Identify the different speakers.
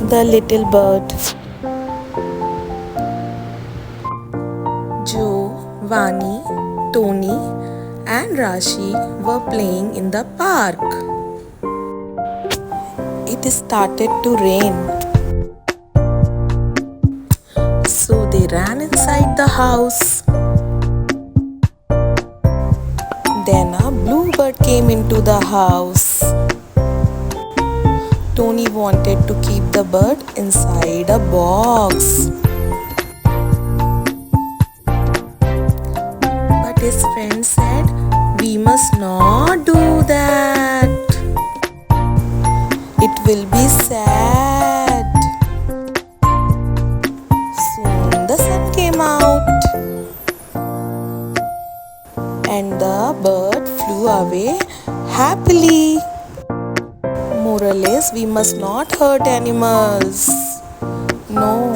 Speaker 1: The little bird. Joe, Vani, Tony, and Rashi were playing in the park. It started to rain. So they ran inside the house. Then a bluebird came into the house. Tony wanted to keep the bird inside a box. But his friend said, "We must not do that. It will be sad." Soon the sun came out and the bird flew away happily. Moral is, we must not hurt animals. No.